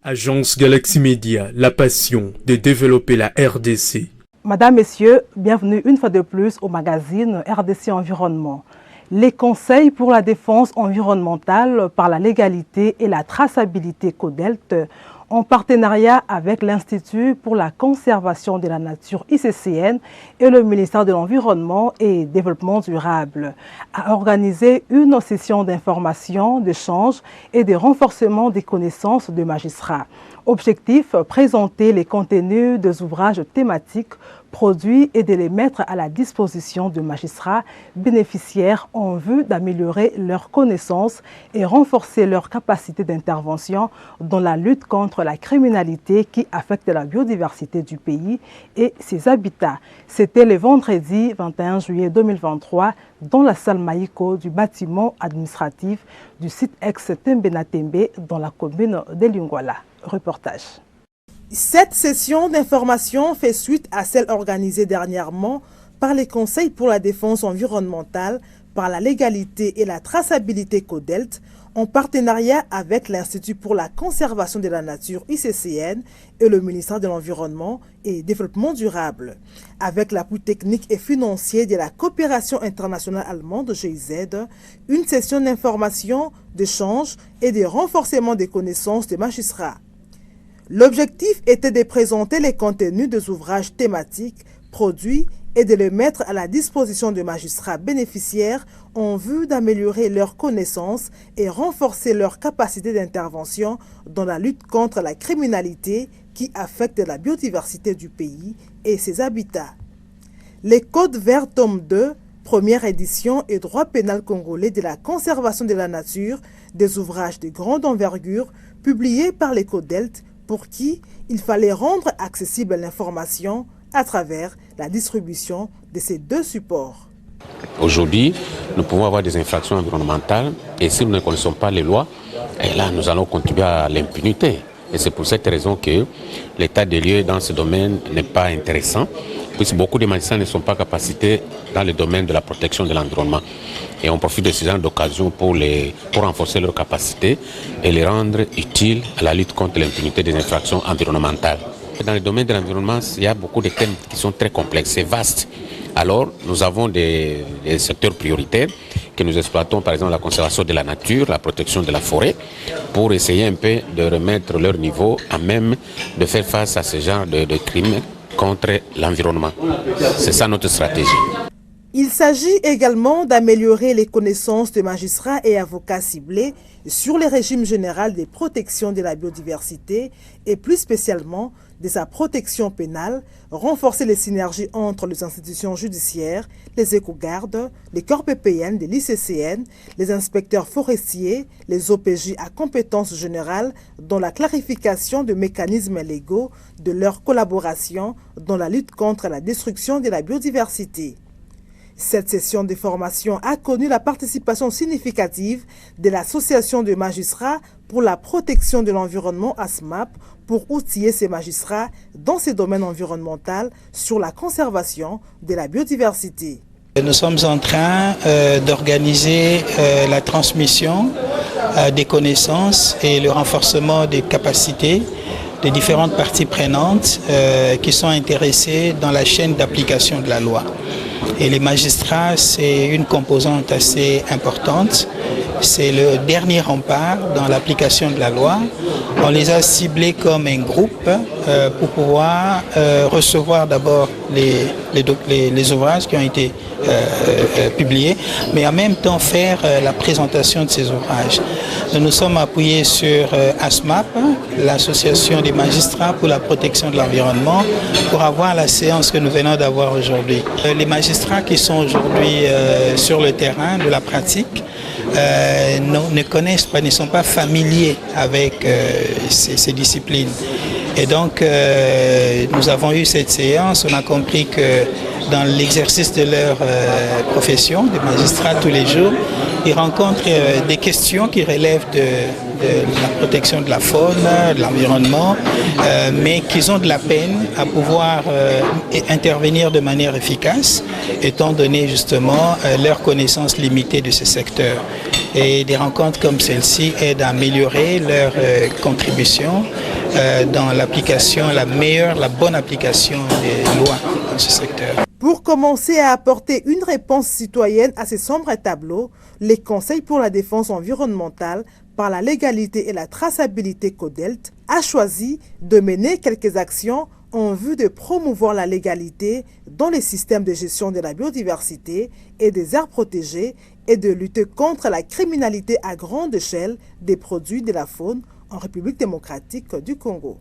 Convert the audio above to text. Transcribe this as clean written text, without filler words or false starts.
Agence Galaxy Media, la passion de développer la RDC. Madame, Messieurs, bienvenue une fois de plus au magazine RDC Environnement. Les conseils pour la défense environnementale par la légalité et la traçabilité CODELT, en partenariat avec l'Institut pour la conservation de la nature ICCN et le ministère de l'Environnement et Développement durable, a organisé une session d'information, d'échange et de renforcement des connaissances de magistrats. Objectif, présenter les contenus des ouvrages thématiques produits et de les mettre à la disposition de magistrats bénéficiaires en vue d'améliorer leurs connaissances et renforcer leur capacité d'intervention dans la lutte contre la criminalité qui affecte la biodiversité du pays et ses habitats. C'était le vendredi 21 juillet 2023 dans la salle Maïko du bâtiment administratif du site ex-Tembenatembe dans la commune de Lingwala. Reportage. Cette session d'information fait suite à celle organisée dernièrement par les conseils pour la défense environnementale, par la légalité et la traçabilité CODELT, en partenariat avec l'Institut pour la conservation de la nature ICCN et le ministère de l'Environnement et Développement durable, avec l'appui technique et financier de la coopération internationale allemande GIZ, une session d'information, d'échange et de renforcement des connaissances des magistrats. L'objectif était de présenter les contenus des ouvrages thématiques produits et de les mettre à la disposition de magistrats bénéficiaires en vue d'améliorer leurs connaissances et renforcer leur capacité d'intervention dans la lutte contre la criminalité qui affecte la biodiversité du pays et ses habitats. Les Codes verts tome 2, première édition et droit pénal congolais de la conservation de la nature, des ouvrages de grande envergure publiés par les CODELT pour qui il fallait rendre accessible l'information à travers la distribution de ces deux supports. Aujourd'hui, nous pouvons avoir des infractions environnementales et si nous ne connaissons pas les lois, et là nous allons contribuer à l'impunité. Et c'est pour cette raison que l'état des lieux dans ce domaine n'est pas intéressant, puisque beaucoup de magistrats ne sont pas capacités dans le domaine de la protection de l'environnement. Et on profite de ces genre d'occasion pour renforcer leurs capacités et les rendre utiles à la lutte contre l'impunité des infractions environnementales. Dans le domaine de l'environnement, il y a beaucoup de thèmes qui sont très complexes, c'est vaste. Alors, nous avons des secteurs prioritaires que nous exploitons, par exemple la conservation de la nature, la protection de la forêt, pour essayer un peu de remettre leur niveau à même de faire face à ce genre de crimes contre l'environnement. C'est ça notre stratégie. Il s'agit également d'améliorer les connaissances des magistrats et avocats ciblés sur les régimes généraux des protections de la biodiversité et plus spécialement de sa protection pénale, renforcer les synergies entre les institutions judiciaires, les éco-gardes, les corps PPN de l'ICCN, les inspecteurs forestiers, les OPJ à compétences générales dans la clarification de mécanismes légaux de leur collaboration dans la lutte contre la destruction de la biodiversité. Cette session de formation a connu la participation significative de l'Association de magistrats pour la protection de l'environnement ASMAP pour outiller ces magistrats dans ces domaines environnementaux sur la conservation de la biodiversité. Nous sommes en train d'organiser la transmission des connaissances et le renforcement des capacités des différentes parties prenantes qui sont intéressées dans la chaîne d'application de la loi. Et les magistrats, c'est une composante assez importante. C'est le dernier rempart dans l'application de la loi. On les a ciblés comme un groupe pour pouvoir recevoir d'abord les ouvrages qui ont été publiés, mais en même temps faire la présentation de ces ouvrages. Nous nous sommes appuyés sur ASMAP, l'Association des magistrats pour la protection de l'environnement, pour avoir la séance que nous venons d'avoir aujourd'hui. Les magistrats qui sont aujourd'hui sur le terrain de la pratique ne connaissent pas, ne sont pas familiers avec ces disciplines. Et donc, nous avons eu cette séance, on a compris que dans l'exercice de leur profession, des magistrats tous les jours, ils rencontrent des questions qui relèvent de la protection de la faune, de l'environnement, mais qu'ils ont de la peine à pouvoir intervenir de manière efficace, étant donné justement leur connaissance limitée de ce secteur. Et des rencontres comme celle-ci aident à améliorer leur contribution dans l'application, la bonne application des lois dans ce secteur. Pour commencer à apporter une réponse citoyenne à ces sombres tableaux, les conseils pour la défense environnementale par la légalité et la traçabilité CODELT a choisi de mener quelques actions en vue de promouvoir la légalité dans les systèmes de gestion de la biodiversité et des aires protégées et de lutter contre la criminalité à grande échelle des produits de la faune en République démocratique du Congo.